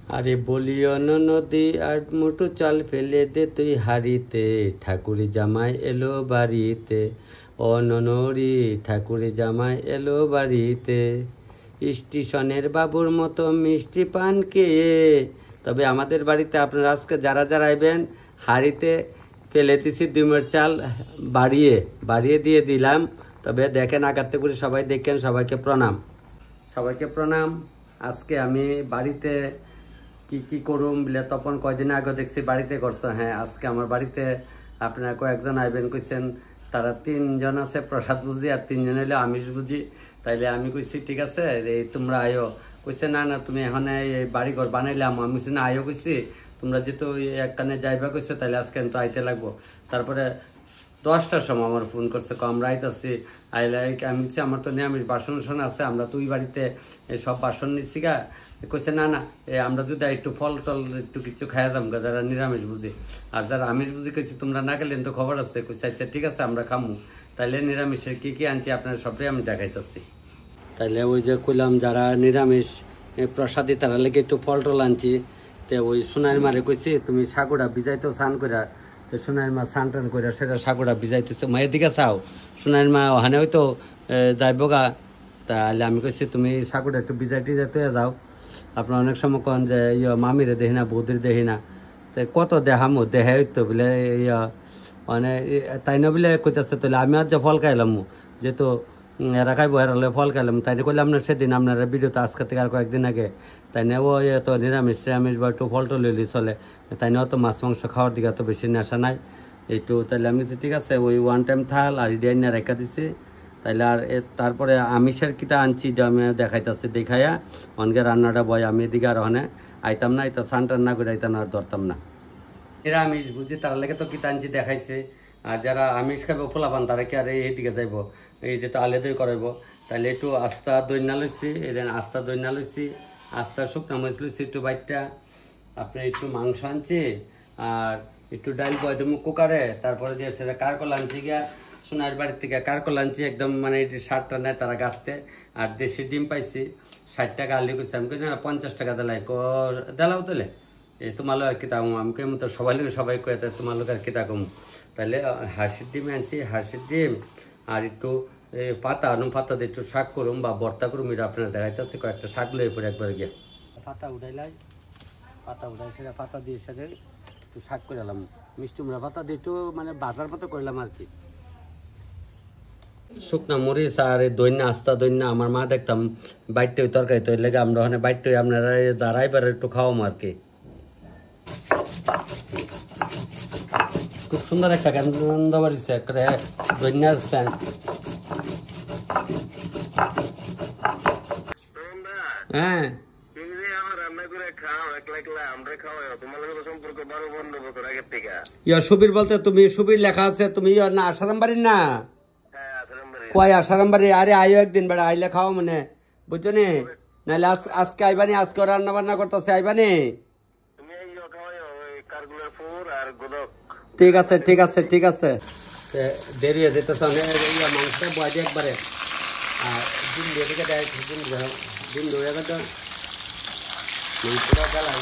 আরে বলিও নদী আর মুঠো চাল ফেলে দে তুই হাড়িতে, ঠাকুরি জামাই এলো বাড়িতে। ও ননরি ঠাকুরি জামাই এলো বাড়িতে, স্টেশনের বাবুর মতো মিষ্টি পান খেয়ে। তবে আমাদের বাড়িতে আপনারা আজকে যারা যারা আইবেন, হাড়িতে ফেলে দিছি 2 মুঠ চাল, বাড়িয়ে বাড়িয়ে দিয়ে দিলাম। তবে দেখেন আগাতে করে সবাই দেখেন, সবাইকে প্রণাম, সবাইকে প্রণাম। আজকে আমি বাড়িতে কি কি করুম বলে তখন কয়দিন আগে দেখছি বাড়িতে করছো। হ্যাঁ, আজকে আমার বাড়িতে আপনারা কয়েকজন আইবেন কইছেন, তারা 3 জন আছে প্রসাদ বুঝি আর 3 জন হইলে আমিষ বুঝি। তাইলে আমি কইছি ঠিক আছে এই তোমরা আয়ো। কইছে না না তুমি এখন বাড়ি ঘর বানাইলাম। আমি কইছি না আয়ো, কইছি তোমরা যেহেতু একখানে যাইবা কইছে তাহলে আজকে তো আইতে লাগবো। তারপরে 10টার সময় আমার ফোন করছে, আমরা আইতাছি। আইলে আমি বলছি আমার তো নিরামিষ বাসন আছে, আমরা তো ওই বাড়িতে সব বাসন নিচ্ছি গা। কইছে না না আমরা যদি একটু ফল টল একটু কিছু খাইয়া যাম গা, যারা নিরামিষ বুঝি। আর যারা আমিষ বুঝি কইছি তোমরা না গেলেন তো খবর আছে। কইছে আচ্ছা ঠিক আছে আমরা খামু। তাইলে নিরামিষের কি কি আনছি আপনার সবটাই আমি দেখাইতেছি। তাইলে ওই যে কইলাম যারা নিরামিষ প্রসাদি তারা লেগে একটু ফল টল আনছি। তো ওই সোনার মারে কইছি তুমি সাগুড়া ভিজাইতেও স্নান কইরা। তো সোনার মা স্নান টান কইরা সেটা সাগুড়া ভিজাইতেছে। মায়ের দিকে চাও, সোনার মা ওখানে হয়তো যাইবো গা। তাহলে আমি কইছি তুমি সাগুড়া একটু ভিজাইতে যেতে যাও। আপনার অনেক সময় কন যে মামিরে দেখি না, বৌদির দেখি না। তো কত দেখামো, দেখাই হইতো বলে মানে তাই না বলে কইতেছে। তাহলে আমি আজ যে ফল খাইলাম, যেহেতু এরা খাইবো এরা ফল খাইলাম। তাই কইলাম না সেদিন আপনারা ভিডিওতে আজকে থেকে আর কয়েকদিন আগে। তাই না ও তো নিরামিষ টিরামিষ বা একটু ফল টল লইলি চলে। তাই না অত মাছ মাংস খাওয়ার দিকে এত বেশি নেশা নাই একটু। তাহলে আমি ঠিক আছে ওই 1 টাইম থাল আর ইডিয়াইনা রেখা দিছি। তাইলে আর তারপরে আমিষের কিতা আনছি আমি দেখাইতেছি। দেখাইয়া অনকে রান্নাটা বয় আমি এদিকে আর ওখানে আইতাম না, এটা সান টান না করে আইতাম না, আর ধরতাম না। নিরামিষ বুঝি তার লেগে তো কিতা আনছি দেখাইছে। আর যারা আমিষ খাবে পোলাপান তারা কি আর এইদিকে যাইব, এই যে তো আলেদই করাইব। তাহলে একটু আস্তা দইনা লইছি, এদিন আস্তা দইনা লইছি, আস্তা শুকনা মরিচ লইছি একটু বাইটটা। আপনি একটু মাংস আনছি আর একটু ডাল বয় দেবো কুকারে। তারপরে দিয়ে সেটা কারকল আনছি গিয়া সোনার বাড়ির থেকে। কারকল আনছি একদম মানে এটি 60টা নেয় তারা গাছতে। আর দেশি ডিম পাইছি 60 টাকা আলি করছি। আমি কই না 50 টাকা দিলাই দেলাও তোলে এই তোমার লোক আর কিতা কম। আমি কেমন তো সবাই লোক সবাই কয়ে তোমার লোক আর কিতা কম। তাহলে হাঁসের ডিম আনছি, হাঁসের ডিম আর একটু পাতা আনুম, পাতা দিয়ে একটু শাক করুম বা ভর্তা করুম। এটা আপনার দেখাইতেছে। কয়েকটা শাক লয়ে পরে একবার গিয়ে পাতা উঠাইলাই, পাতা উঠাই সেটা পাতা দিয়ে সেটা একটু শাক করে এলাম। মিষ্টি মুড়া পাতা দিয়ে একটু মানে বাজার মতো করলাম আর কি। শুকনা মরিচ আর দৈন্য আস্তা দৈন্য আমার মা দেখতাম বাইটটা ওই তরকারি তৈরি লেগে আমরা ওখানে বাইটটা আপনারা যারা এবার একটু খাওয়াম আর কি। খুব সুন্দর একটা গন্ধ বাড়িছে একটা দৈন্যার স্যান্ড। হ্যাঁ সুবীর বলতে তুমি সুবীর লেখা আছে, তুমি না আসারাম বাড়ির না কয় আসারাম বাড়ি। আরে আইও একদিন বেড়া, আইলে খাও মানে বুঝছো নি। নাহলে আজকে আইবানি, আজকে রান্না বান্না করতেছে আইবানি। ঠিক আছে ঠিক আছে ঠিক আছে। দেরি হয়ে যেতেছে মাংসটা বয় দিয়ে একবারে। আর ডিম দিয়ে দিকে দেয়, ডিম ধরে গেছে মাংসটা গেলাই,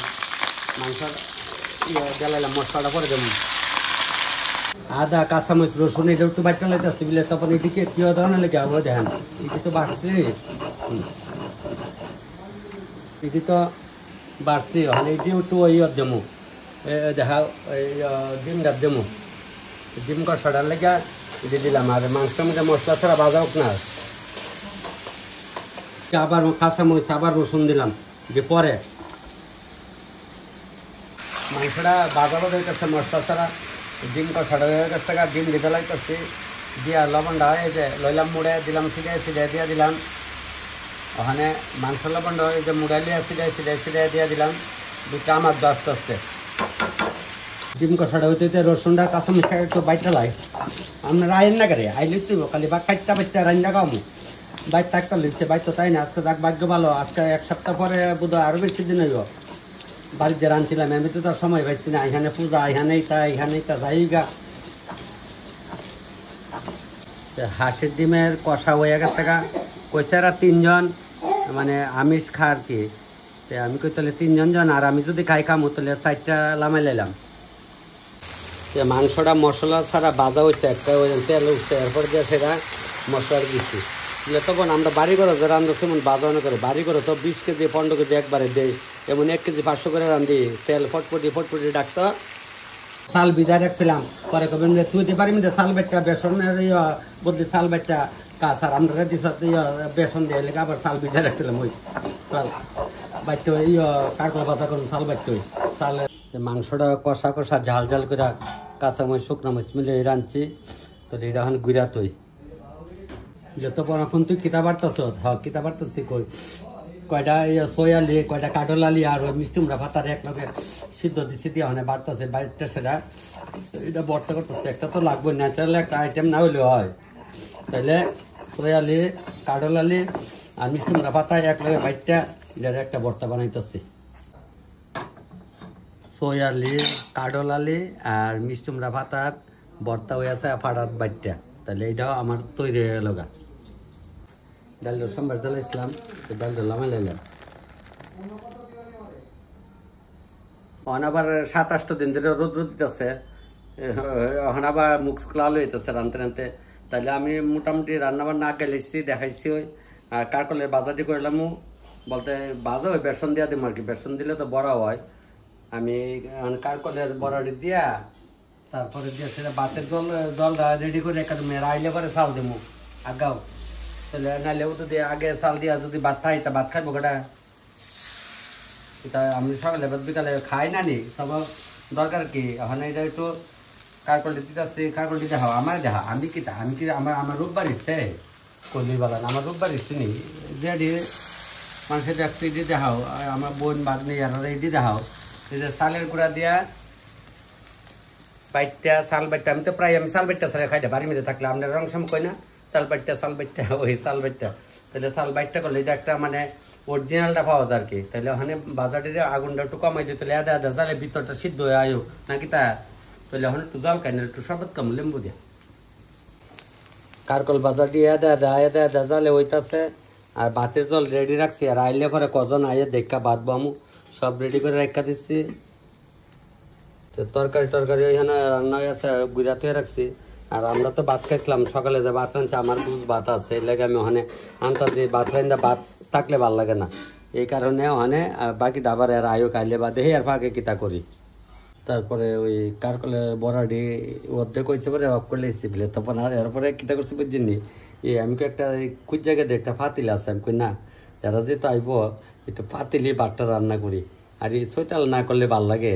মাংস গেলাইলাম মশলাটা করে দেবো। আদা কাঁচামরিচ রসুন এটা একটু বাচ্চা লাইতেছি বলে তখন এদিকে কি ধরনের লেগে আবার দেখেন এটি তো বাড়ছে, এটি তো বাড়ছে। ওখানে এটি একটু ওই দেবো দেখা ডিম ডাব দেবো, ডিম কষাটার লেগে এটি দিলাম। আর মাংসের মধ্যে মশলা ছাড়া ভাজা হোক না। আবার কাঁচামরিচ আবার রসুন দিলাম যে পরে মাংসটা বাজারও হয়ে গেছে মশলা ছাড়া। ডিম কষাটা হয়ে গেছে, ডিম দিতে লাগতেছি দিয়া লবণটা হয়ে যে লইলাম মুড়ে দিলাম, সিটাই সিটাই দিয়ে দিলাম। ওখানে মাংস লবণটা হয়ে যে মুড়াইলে সিটাই সিটাই সিটাই দিয়ে দিলাম। দুটা আমার আস্তে আস্তে ডিম কষাটা হইতে রসুনটা কাঁচামরিচটা একটু বাইটা লাই। আপনারা আইন না করে আইলে তুই খালি বা কাটটা বাচ্চা রান্না খাওয়াবো। বাইক থাকতে লিখছে বাইক তো তাই না। আজকে যাক ভাগ্য ভালো, আজকে 1 সপ্তাহ পরে বোধ হয় আরো বেশি দিন হইব বাড়িতে রাঁধছিলাম। আমি তো তার সময় পাইছি না। এখানে পূজা, এখানেই তা যাইগা। হাঁসের ডিমের কষা হয়ে গেছে কইছে এরা 3 জন মানে আমিষ খা আর কি। আমি কই তাহলে 3 জন জন, আর আমি যদি খাই খামো তাহলে 4টা লামাই লাইলাম। মাংসটা মশলা ছাড়া ভাজা হচ্ছে, একটা তেল উঠছে, এরপর দিয়ে সেটা মশলা দিচ্ছি। তখন আমরা বাড়ি করে যারা আমরা তেমন বাজানো করে বাড়ি করে তো 20 কেজি 15 কেজি একবারে দেই, এমন 1 কেজি 500 করে রান্ধি। তেল ফটফটি ফটফটি ডাকতো, চাল ভিজা রাখছিলাম। পরে কবেন তুই দিতে পারবি যে চাল বেটটা বেসনের বদলি চাল বেটটা কাজ, আর আমরা দিস বেসন দিয়ে লেগে আবার চাল ভিজা রাখছিলাম। ওই চাল বাটতে কারকলা বাতা করুন চাল বাটতে ওই চাল। মাংসটা কষা কষা ঝাল ঝাল করে কাঁচামরিচ শুকনো মরিচ মিলে রাঁধছি। তো এটা এখন গুড়া তুই যত এখন তুই কিতা বাড়তেছ? হ্যাঁ কিতা বাড়তেছি। কয়টা সয়ালি, কয়টা কাঠলালি আর ওই মিষ্টি কুমড়া পাতার এক লগে সিদ্ধ দিচ্ছি দিয়ে ওখানে বাড়তেছে বাইরটা, সেটা এটা ভর্তা করতেছে। একটা তো লাগবে, ন্যাচারাল একটা আইটেম না হইলে হয়। তাহলে সয়ালি, কাঠলালি আর মিষ্টি কুমড়া পাতা এক লগে বাইরটা এটার একটা ভর্তা বানাইতেছি। সয়ালি, কাঠলালি আর মিষ্টি কুমড়া পাতার ভর্তা হয়ে আছে ফাটাত বাইরটা। তাহলে এটাও আমার তৈরি হয়ে গেল। ডালটা সোমবার জ্বালাইছিলাম, ডালটা লামাই লাইলাম। এখন আবার 7-8 দিন ধরে রোদ দিতেছে, এখন আবার মুখ লাল হইতেছে রানতে রানতে। তাহলে আমি মোটামুটি রান্নাবান্না আগে লেছি দেখাইছি। ওই আর কারকলের বাজাটি করলাম, বলতে বাজা ওই বেসন দিয়া দিম আর কি, বেসন দিলে তো বড়া হয়। আমি কারকলের বড়াটি দিয়া তারপরে দিয়ে সেটা ভাতের জলটা রেডি করে একাদমে রাইলে করে চাল দেবো আগাও। তাহলে নাইলেও তো দিয়ে আগে চাল দিয়া যদি ভাত খাই তা ভাত খাইবো কটা। আমি সকালে বিকালে খাই না নি, তব দরকার কি এখন এটা একটু কারকল দিতেছি। কারকল দিতে হাও আমার দেখা আমি কি আমার রোববার ইচ্ছে কলি বাগান, আমার রোববার ইচ্ছে নি রেডি মানুষের একটু দিতে হাও। আমার বোন বাগনি আর দিতে হাও। এই যে চালের গুঁড়া দিয়া বাইটটা চাল বাইটটা, আমি তো প্রায় আমি চাল বাইটটা ছাড়া খাই না বাড়ির মধ্যে থাকলে। আপনার রং সাম কই না চাল বাইটটা ওই চাল বাইটটা। তাহলে চাল বাইটটা করলে এটা একটা মানে অরিজিনালটা পাওয়া যায় আর কি। তাহলে ওখানে বাজারের আগুনটা একটু কমাই দিই, তাহলে আদা জালে ভিতরটা সিদ্ধ হয়ে আয়ো নাকি তা। তাহলে ওখানে একটু জল খাই না, একটু শরবত কম লেম্বু দিয়ে কারকল বাজার দিয়ে আদা জালে হইতাছে। আর ভাতের জল রেডি রাখছি, আর আইলে পরে কজন আইয়ে দেখা ভাত বামু সব রেডি করে রেখা দিচ্ছি। তো তরকারি ওইখানে রান্না হয়ে আছে, গুড়া তুই রাখছি। আর আমরা তো ভাত খাইছিলাম সকালে, যে ভাত রাঁধছি আমার বুঝ ভাত আছে, এই লাগে আমি ওখানে আনতাছি। ভাত রান্ধা ভাত থাকলে ভাল লাগে না, এই কারণে ওখানে বাকি ডাবার আর আয়ো খাইলে বা দেহে আর ফাঁকে কিতা করি। তারপরে ওই কারকলের বড়াটি অর্ধেক হয়েছে পরে অফ করে লেছি বলে, তখন আর এরপরে কিতা করছি বুঝিনি। আমি একটা খুঁজ জায়গায় একটা ফাতিল আছে, আমি কই না এরা যেহেতু আইব একটু ফাতিলি ভাতটা রান্না করি। আর এই চৈতাল না করলে ভাল লাগে।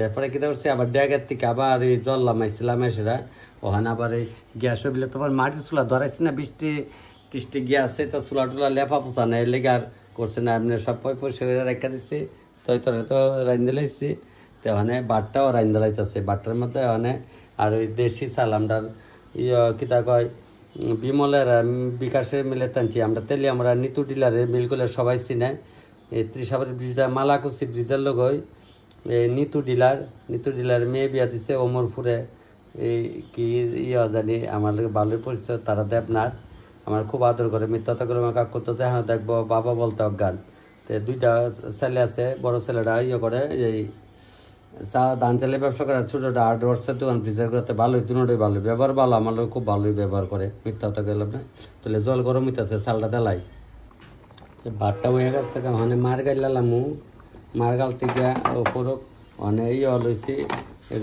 এরপরে কিতা করছি আবার ড্যাগের থেকে আবার এই জল লামাইছিলাম সেটা ওখানে আবার এই গ্যাস হইলে তোমার মাটির চুলা ধরাইছি না, বৃষ্টি টিষ্টি গ্যাসে তো চুলা টুলা লেফা পোষা না, এর লেগে আর করছে না। এমনি সব পরিষ্কার রেখা দিচ্ছি, তো রান্ধে লাইছি। তো ওখানে বাটটাও রান্ধে লাইতেছে, বাটটার মধ্যে ওখানে আর ওই দেশি চাল আমরা কিতা কয় বিমলের বিকাশে মিলে টানছি আমরা। তেলে আমরা নিতু ডিলারের মিলগুলো সবাই চিনে। এই ত্রিশাবাড়ি ব্রিজটা মালাকুচি ব্রিজের লোক ওই নিতু ডিলার মেয়ে বিয়া দিছে ওমরপুরে। এই কি জানি আমার লোক ভালোই পরিচয়, তারা দেবনাথ আমার খুব আদর করে। মিথ্যা করে আমার কাকু তো হ্যাঁ দেখবো বাবা বলতে অজ্ঞান। তো 2টা ছেলে আছে, বড় ছেলেটা করে এই ধান চালের ব্যবসা করে, ছোটটা 8 বছর দোকান ফ্রিজার করতে ভালোই, দুটোই ভালোই ব্যবহার ভালো। আমার লোক খুব ভালোই ব্যবহার করে, মিথ্যা তো গেলাম না। তাহলে জল গরম হইতেছে, চালটা দেলাই ভাতটা হয়ে গেছে। ওখানে মার গাইলাম, মার গাল থেকে ওপর অনেক লইছি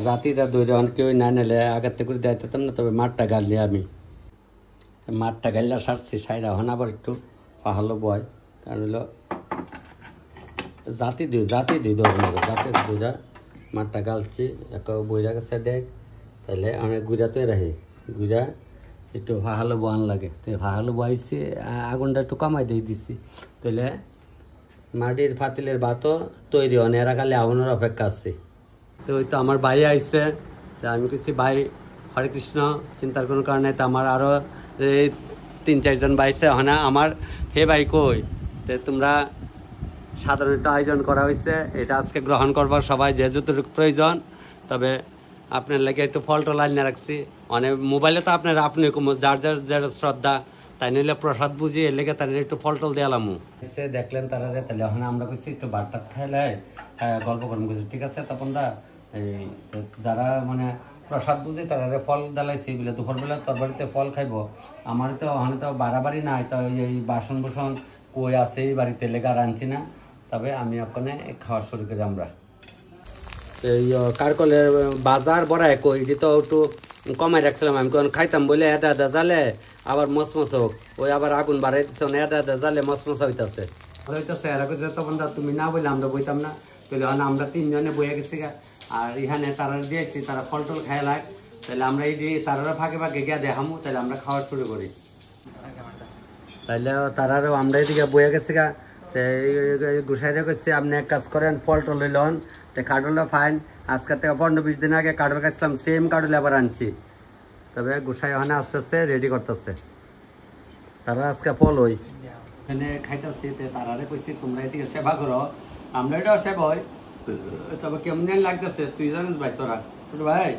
জাতিটা দৌড়ে অনেক কেউ না নিলে আগের থেকে করে দিতাম না। তবে মাঠটা গাইলে আমি মাঠটা গাইলে সারছি সাইরা। এখন আবার একটু পাহালো বয়, কারণ হলো জাতি দিই দুইটা মাঠটা গালছি এক বইরা গেছে দেখ। তাহলে অনেক গুড়া তো রাখি, গুড়া একটু ফাহালো বোয়ান লাগে। তো ফাহালো বয়াইছি, আগুনটা একটু কমাই দিয়ে দিছি। তাহলে মাটির ফাতিলের ভাতও তৈরি হয়, এরা খালি আগুনের অপেক্ষা আছে। তো ওই তো আমার ভাই আইসে, আমি কিছু ভাই হরে কৃষ্ণ, চিন্তার কোনো কারণে। তো আমার আরও এই 3-4 জন ভাইছে ওখানে আমার। হে ভাই কই, তো তোমরা সাধারণ একটা আয়োজন করা হয়েছে, এটা আজকে গ্রহণ করবার সবাই যে যতটুকু প্রয়োজন। তবে আপনার লাগে একটু ফল টল আনিয়ে রাখছি। অনেক মোবাইলে তো আপনি যার যার শ্রদ্ধা তাই নিলে প্রসাদ বুঝি এর লেগে তাই একটু ফল টল দিয়ালাম দেখলেন তারা তাহলে ওখানে আমরা করছি একটু ভাত খাইলে গল্প করুন বুঝি ঠিক আছে তপন দা এই যারা মানে প্রসাদ বুঝি তারা ফল দালাইছি বলে দুপুরবেলা তোর বাড়িতে ফল খাইব আমার তো ওখানে তো বাড়াবাড়ি নাই তো এই বাসন বুসন কই আছে এই বাড়িতে লেগে আর আনছি না তবে আমি ওখানে খাওয়া শুরু করি আমরা এই কারকলের বাজার বড়াই কই এটি তো একটু কমাই রাখছিলাম আমি কোন খাইতাম বলে এটা এটা জালে আবার মচমচ হোক ওই আবার আগুন বাড়াই দিচ্ছে এটা এটা জালে মচমচ হইতেছে হইতেছে এরকম তখন তুমি না বললে আমরা বইতাম না তাহলে আমরা তিনজনে বইয়া গেছি আর এখানে তারা দিয়েছি তারা ফল টল খাই লাগ তাহলে আমরা এই তারা ফাঁকে ফাঁকে গিয়ে দেখামো তাহলে আমরা খাওয়া শুরু করি তাহলে তারারও আমরা এদিকে বইয়া গেছি গা গুসাইরে করছি আপনি এক কাজ করেন ফল টল লইলেন কাঠলটা ফাইন আজকের থেকে 15-20 দিন আগে কাঠল খাইছিলাম সেম কাঠল আবার আনছি তবে গুসাই ওখানে আস্তে আস্তে রেডি করতেছে তারা আজকে ফল ওই এখানে খাইতেছি তারারে কইছি তোমরা এদিকে সেবা করো আমরা এটাও সেবা হয় তবে কেমন লাগতেছে তুই জানিস ভাই তোরা ছোট ভাই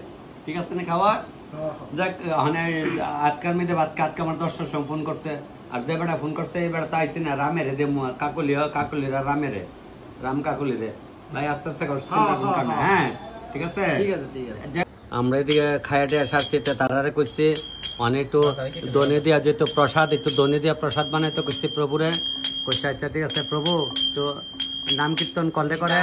ঠিক আছে না খাওয়া দেখ ওখানে আজকাল মেয়েদের বাদ কাজকে আমার 10টার সময় ফোন করছে আর যে বেটা ফোন করছে এই বেটা তো আইসি না রামেরে দেবো কাকুলিরা রামেরে রাম কাকুলি রে ভাই আস্তে আস্তে হ্যাঁ ঠিক আছে আমরা এদিকে খাইয়াটে সারছি তারারে কইছি অনেক একটু দনে দিয়া যেহেতু প্রসাদ একটু দনে দিয়া প্রসাদ বানাইতে কইছি প্রভুরে কইছে আচ্ছা ঠিক আছে প্রভু তো নাম কীর্তন করলে করে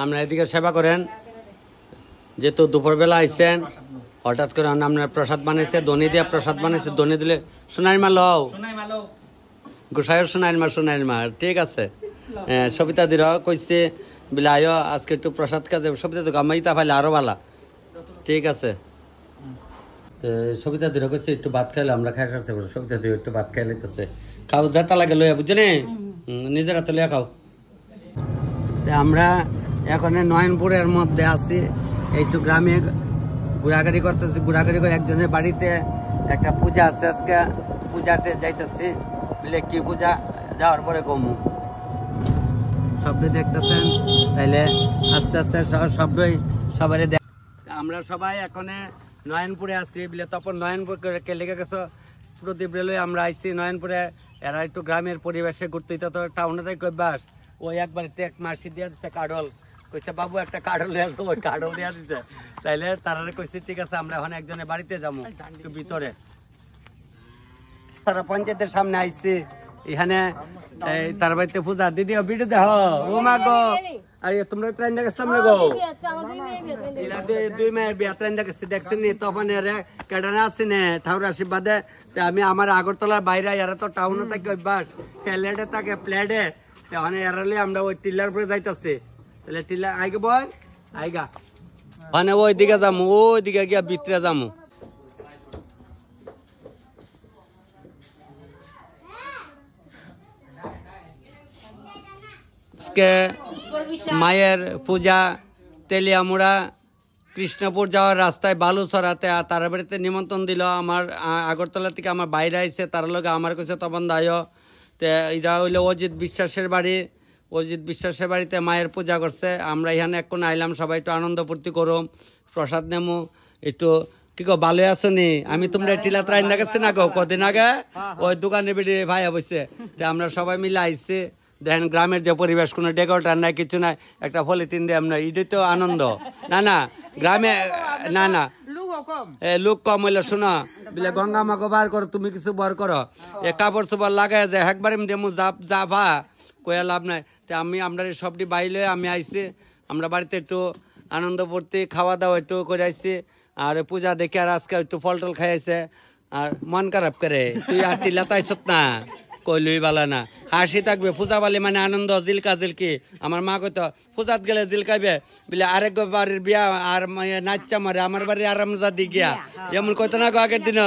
আপনারা এদিকে সেবা করেন যেহেতু দুপুরবেলা আইসেন হঠাৎ করে আপনার প্রসাদ বানাইছে দনি দিয়া প্রসাদ বানাইছে দনি দিলে সোনাই মা লও গোসাইয়ের সোনাইর মা ঠিক আছে সবিতা দির কইছে বলে আয়ো আজকে একটু প্রসাদ কাজে সবিতা তো গামাইতা পাইলে আরো ভালা ঠিক আছে সবিতা দির কইছে একটু ভাত খাইলে আমরা খাই সারছে সবিতা দির একটু ভাত খাই লাইতেছে খাও যেটা লাগে লইয়া বুঝছো নে নিজেরা তো লইয়া খাও আমরা এখন নয়নপুরের মধ্যে আছি একটু গ্রামে ঘোরাঘুরি করতেছি ঘোরাঘুরি করে একজনের বাড়িতে একটা পূজা আছে আজকে পূজাতে যাইতেছি বলে কি পূজা যাওয়ার পরে কমু সবই দেখতেছেন তাইলে আস্তে আস্তে সবই সবারই আমরা সবাই এখন নয়নপুরে আছি বলে তখন নয়নপুর লেগে গেছো প্রদীপ রেলওয়ে আমরা আইছি নয়নপুরে এরা একটু গ্রামের পরিবেশে ঘুরতে তো টাউনে তাই কইবাস ওই একবার এক মাসি দিয়া দিচ্ছে কাঠল কইছে বাবু একটা কাঠল নিয়ে আসবো ওই কাঠল দিয়া দিচ্ছে তাইলে তারা কইছে ঠিক আছে আমরা এখন একজনের বাড়িতে যাবো একটু ভিতরে তারা পঞ্চায়েতের সামনে আইছি এখানে তার বাড়িতে পূজা দিদি ভিডিও দেখ ও মা গো আরে তোমরা ট্রেন দেখছিলাম না গো দুই মেয়ের বিয়া ট্রেন দেখছি দেখছি নি তখন কেডানা আসছি নে ঠাকুর আশীর্বাদে আমি আমার আগরতলার বাইরে এরা তো টাউনে থাকে অভ্যাস প্লেটে থাকে প্লেটে ওখানে এরালে আমরা ওই টিল্লার উপরে যাইতেছি তাহলে টিল্লা আইগে বল আইগা মানে ওই দিকে যামু ওই দিকে গিয়া ভিতরে যামু মায়ের পূজা তেলিয়ামুড়া কৃষ্ণপুর যাওয়ার রাস্তায় বালু ছড়াতে তার বাড়িতে নিমন্ত্রণ দিল আমার আগরতলা থেকে আমার বাইরে আইসে তার লগে আমার কাছে তখন দায় এটা হইলো অজিত বিশ্বাসের বাড়ি অজিত বিশ্বাসের বাড়িতে মায়ের পূজা করছে আমরা এখানে এখন আইলাম সবাই একটু আনন্দ ফুর্তি করুম প্রসাদ নেমু একটু কি গো ভালো আছো নি আমি তোমরা টিলা ত্রাইন দেখাচ্ছি না গো কদিন আগে ওই দোকানে বেরিয়ে ভাইয়া বসে আমরা সবাই মিলে আইসি দেখেন গ্রামের যে পরিবেশ কোনো ডেকোরেটার নাই কিছু নাই একটা পলিথিন দিয়ে আমরা এটাই তো আনন্দ না না গ্রামে না না লোক কম হইলে শোনো বলে গঙ্গা মাকে বার করো তুমি কিছু বার করো এ কাপড় চোপড় লাগাই যায় একবারে দেমু যাবা কয়া লাভ নাই আমি আমরা সবটি বাইলে আমি আইসি আমরা বাড়িতে একটু আনন্দ ফুর্তি খাওয়া দাওয়া একটু করে আইসি আর পূজা দেখে আর আজকে একটু ফল টল খাইছে আর মন খারাপ করে তুই আর টিলা তাইছত না কইলই বালা না হাসি থাকবে পূজা বালি মানে আনন্দ জিলকা জিলকি আমার মা কইতো পূজাত গেলে জিলকাইবে বলে আরেক বাড়ির বিয়া আর নাচা মারে আমার বাড়ির আরামজা দি গিয়া এমন কইতো না গো আগের দিন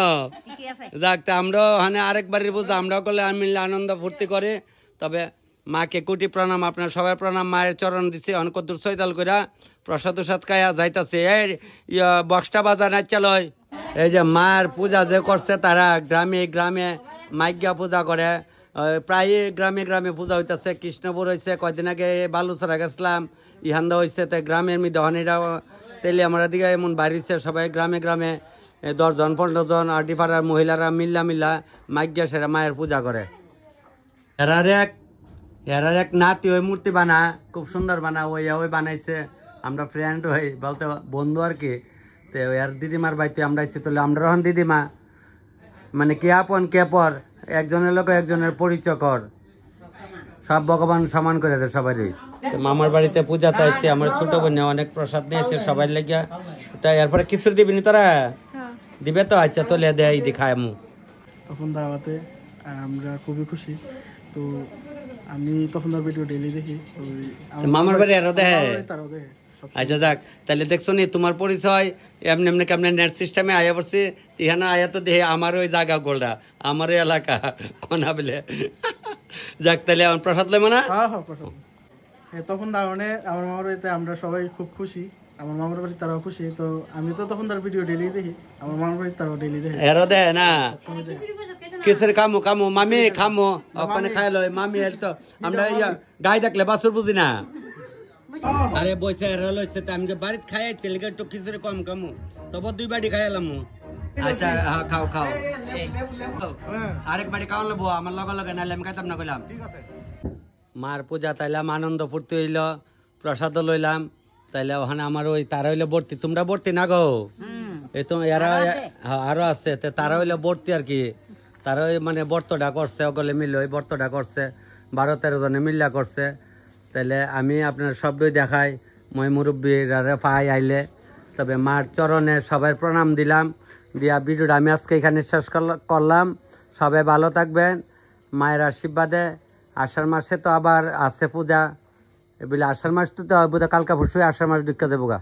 যাক আমরাও মানে আরেক বাড়ির পূজা আমরাও করলে মিললে আনন্দ ফুর্তি করে তবে মাকে কোটি প্রণাম, আপনার সবাই প্রণাম। মায়ের চরণ দিছে অনেক দূর সৈতাল কইরা প্রসাদ উসাদ খায়া যাইতাছে। এই বক্সটা বাজা নাচালয়। এই যে মার পূজা যে করছে তারা গ্রামে গ্রামে মাইজ্ঞা পূজা করে, প্রায় গ্রামে গ্রামে পূজা হইতেছে। কৃষ্ণপুর হয়েছে, কয়দিন আগে বালুচরা গেছিলাম, ইহান্দা হয়েছে। তাই গ্রামের মিদহনিরা তেলে আমরা দিকে এমন বাড়িছে, সবাই গ্রামে গ্রামে 10 জন 15 জন আডিপাড়ার মহিলারা মিল্লা মাইজ্ঞা সেরা মায়ের পূজা করে। এরার এক নাতি ওই মূর্তি বানা, খুব সুন্দর বানা, ওই বানাইছে। আমরা ফ্রেন্ড হই বলতে বন্ধু আর কি। তো এর দিদিমার বাড়িতে আমরা এসে তুলে আমরা রহন দিদিমা মানে কে আপন কে পর, একজনের লোক একজনের পরিচয় কর, সব ভগবান সমান করে দেয় সবারই। মামার বাড়িতে পূজাতে আসছে, আমার ছোট বোনে অনেক প্রসাদ নিয়েছে সবাই লেগে। তাই এরপরে কিছু দিবি নি তোরা? দিবে তো, আচ্ছা তোলে দেয় দেখায় আমু। তখন দাওয়াতে আমরা খুবই খুশি। তো আমি তখন তার ভিডিও ডেইলি দেখি। তো মামার বাড়ি আরো দেখে? তারাও দেখে। আচ্ছা যাক, তাহলে দেখছো নি তোমার পরিচয় এমনি এমনি কেমন নেট সিস্টেমে আয়া পড়ছি। ইহানা আয়া তো দেখে আমার ওই জায়গা গোলটা, আমার ওই এলাকা কোনা বলে। যাক তাহলে আমার প্রসাদ লইব না? হ্যাঁ হ্যাঁ প্রসাদ। তখন দাওয়ানে আমার মামার বাড়িতে আমরা সবাই খুব খুশি, আমার মামার বাড়ি তারাও খুশি। তো আমি তো তখন তার ভিডিও ডেইলি দেখি, আমার মামার বাড়ি তারাও ডেইলি দেখে। এরও দেয় না সবসময় দেখে। কিসের কামো কামো মামি খামো ওখানে খাই লয় মামি। এর তো আমরা গাই দেখলে বাসুর বুঝি না। আরে বইসা এরা লইছে তো আমি যে বাড়িতে খাইছি লেগে একটু খিচুড়ি কম কামু, তবে 2 বাটি খাইলাম। আচ্ছা হ্যাঁ খাও খাও, আরেক বাটি খাওয়ান লবো আমার লগে লগে, নাহলে আমি খাইতাম না কইলাম। মার পূজা তাইলাম, আনন্দ ফুর্তি হইল, প্রসাদ লইলাম। তাইলে ওখানে আমার ওই তারা হইলে ভর্তি, তোমরা ভর্তি না গো? এই তো এরা আরো আছে, তারা হইলে ভর্তি আর কি। তারা ওই মানে বর্তটা করছে, ওগুলো মিলে ওই বর্তটা করছে, 12-13 জনে মিল্লা করছে। তাহলে আমি আপনার সবই দেখাই, মই মুরব্বীরা পাই আইলে। তবে মার চরণে সবাই প্রণাম দিলাম, দিয়া ভিডিওটা আমি আজকে এখানে শেষ করলাম। সবাই ভালো থাকবেন মায়ের আশীর্বাদে। আষাঢ় মাসে তো আবার আছে পূজা, এগুলো আষাঢ় মাস তো বোধহয় কালকা পরশু আষাঢ় মাস ঢুকে দেবো গা।